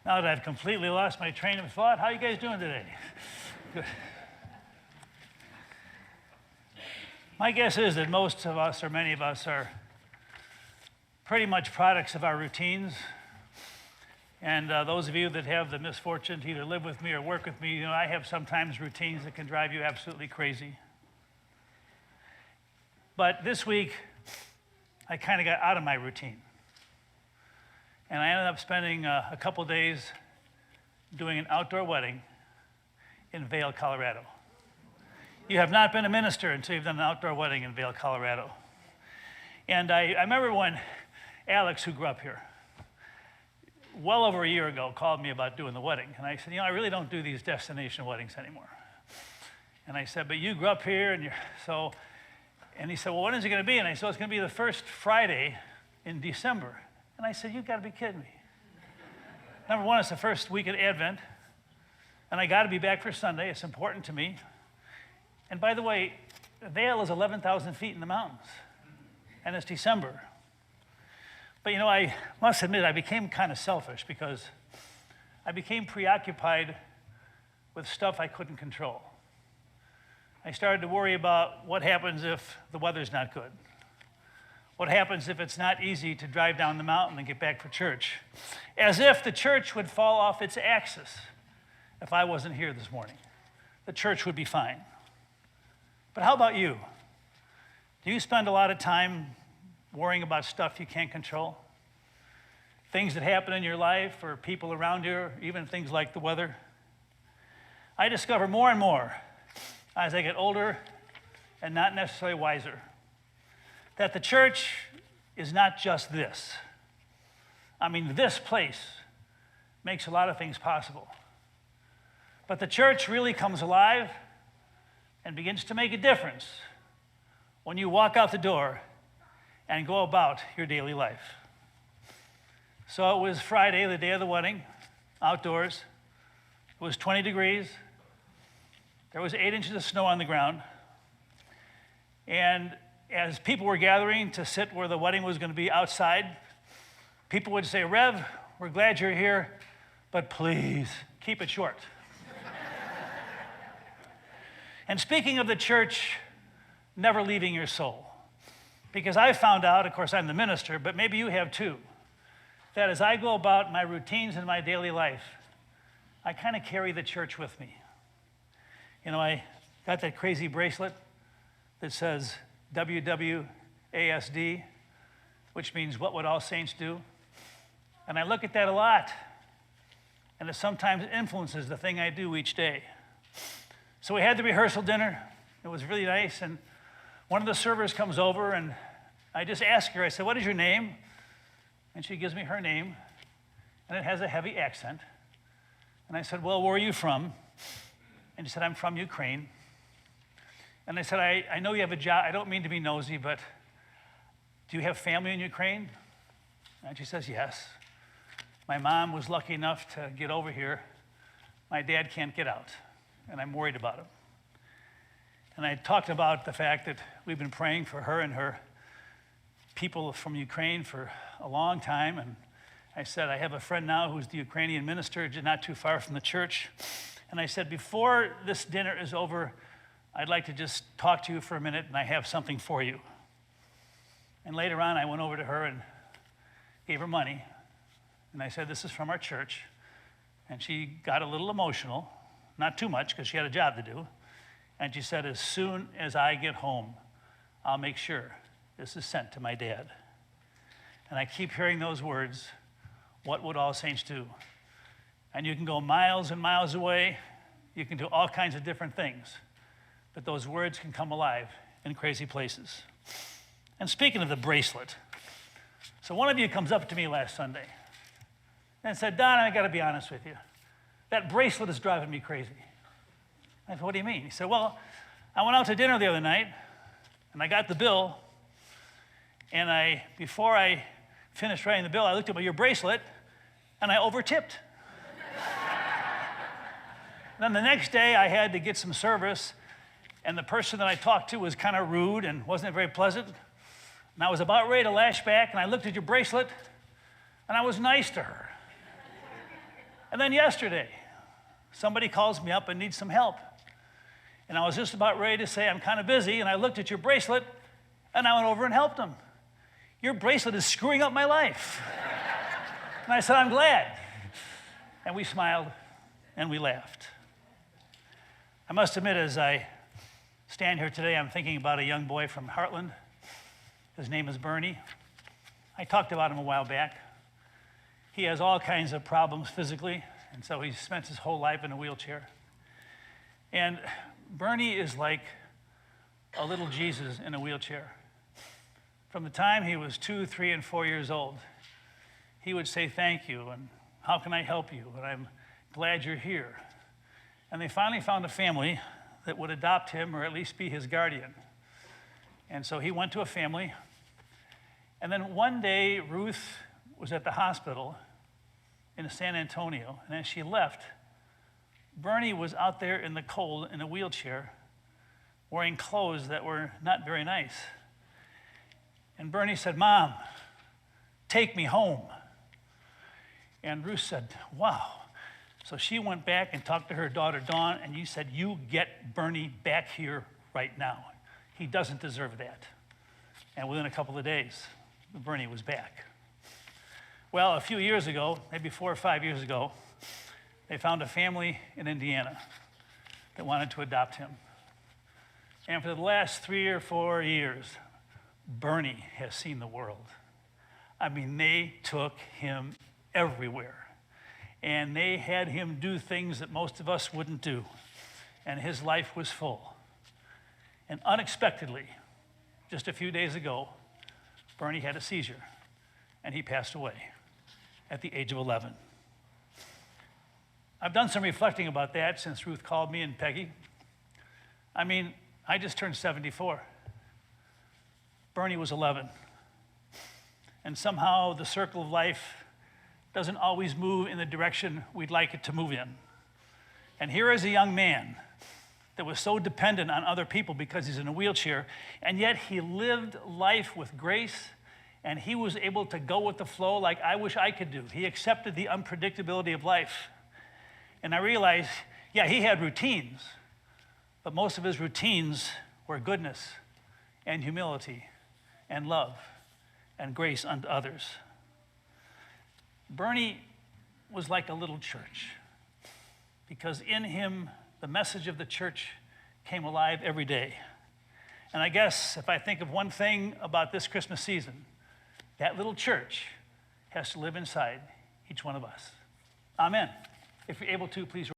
Now that I've completely lost my train of thought, how are you guys doing today? Good. My guess is that most of us, or many of us, are pretty much products of our routines. And those of you that have the misfortune to either live with me or work with me, you know, I have sometimes routines that can drive you absolutely crazy. But this week, I kind of got out of my routine. And I ended up spending a couple days doing an outdoor wedding in Vail, Colorado. You have not been a minister until you've done an outdoor wedding in Vail, Colorado. And I remember when Alex, who grew up here, well over a year ago, called me about doing the wedding. And I said, you know, I really don't do these destination weddings anymore. And I said, but you grew up here, and and he said, well, when is it going to be? And I said, well, it's going to be the first Friday in December. And I said, you've got to be kidding me. Number one, it's the first week of Advent, and I got to be back for Sunday. It's important to me. And by the way, Vail is 11,000 feet in the mountains, and it's December. But you know, I must admit, I became kind of selfish because I became preoccupied with stuff I couldn't control. I started to worry about what happens if the weather's not good. What happens if it's not easy to drive down the mountain and get back for church? As if the church would fall off its axis if I wasn't here this morning. The church would be fine. But how about you? Do you spend a lot of time worrying about stuff you can't control? Things that happen in your life or people around you, or even things like the weather? I discover more and more as I get older and not necessarily wiser that the church is not just this. I mean, this place makes a lot of things possible. But the church really comes alive and begins to make a difference when you walk out the door and go about your daily life. So it was Friday, the day of the wedding, outdoors. It was 20 degrees. There was 8 inches of snow on the ground. And as people were gathering to sit where the wedding was going to be outside, people would say, Rev, we're glad you're here, but please keep it short. And speaking of the church never leaving your soul, because I found out, of course I'm the minister, but maybe you have too, that as I go about my routines in my daily life, I kind of carry the church with me. You know, I got that crazy bracelet that says WWASD, which means what would all saints do? And I look at that a lot, and it sometimes influences the thing I do each day. So we had the rehearsal dinner. It was really nice, and one of the servers comes over, and I just ask her, I said, what is your name? And she gives me her name, and it has a heavy accent. And I said, well, where are you from? And she said, I'm from Ukraine. And I said, I know you have a job. I don't mean to be nosy, but do you have family in Ukraine? And she says, yes. My mom was lucky enough to get over here. My dad can't get out, and I'm worried about him. And I talked about the fact that we've been praying for her and her people from Ukraine for a long time. And I said, I have a friend now who's the Ukrainian minister, not too far from the church. And I said, before this dinner is over, I'd like to just talk to you for a minute, and I have something for you. And later on, I went over to her and gave her money. And I said, this is from our church. And she got a little emotional, not too much, because she had a job to do. And she said, as soon as I get home, I'll make sure this is sent to my dad. And I keep hearing those words, what would all saints do? And you can go miles and miles away. You can do all kinds of different things. But those words can come alive in crazy places. And speaking of the bracelet, so one of you comes up to me last Sunday and said, Don, I got to be honest with you. That bracelet is driving me crazy. I said, what do you mean? He said, well, I went out to dinner the other night, and I got the bill, and before I finished writing the bill, I looked at your bracelet, and I overtipped. Then the next day, I had to get some service, and the person that I talked to was kind of rude and wasn't very pleasant. And I was about ready to lash back, and I looked at your bracelet, and I was nice to her. And then yesterday, somebody calls me up and needs some help. And I was just about ready to say, I'm kind of busy, and I looked at your bracelet, and I went over and helped them. Your bracelet is screwing up my life. And I said, I'm glad. And we smiled, and we laughed. I must admit, as I stand here today, I'm thinking about a young boy from Heartland. His name is Bernie. I talked about him a while back. He has all kinds of problems physically, and so he spent his whole life in a wheelchair. And Bernie is like a little Jesus in a wheelchair. From the time he was 2, 3, and 4 years old, he would say thank you, and how can I help you, and I'm glad you're here. And they finally found a family that would adopt him or at least be his guardian. And so he went to a family. And then one day, Ruth was at the hospital in San Antonio, and as she left, Bernie was out there in the cold in a wheelchair wearing clothes that were not very nice. And Bernie said, Mom, take me home. And Ruth said, wow. So she went back and talked to her daughter, Dawn, and you said, you get Bernie back here right now. He doesn't deserve that. And within a couple of days, Bernie was back. Well, a few years ago, maybe 4 or 5 years ago, they found a family in Indiana that wanted to adopt him. And for the last 3 or 4 years, Bernie has seen the world. I mean, they took him everywhere. And they had him do things that most of us wouldn't do. And his life was full. And unexpectedly, just a few days ago, Bernie had a seizure, and he passed away at the age of 11. I've done some reflecting about that since Ruth called me and Peggy. I mean, I just turned 74. Bernie was 11. And somehow the circle of life doesn't always move in the direction we'd like it to move in. And here is a young man that was so dependent on other people because he's in a wheelchair, and yet he lived life with grace, and he was able to go with the flow like I wish I could do. He accepted the unpredictability of life. And I realized, yeah, he had routines, but most of his routines were goodness and humility and love and grace unto others. Bernie was like a little church because in him, the message of the church came alive every day. And I guess if I think of one thing about this Christmas season, that little church has to live inside each one of us. Amen. If you're able to, please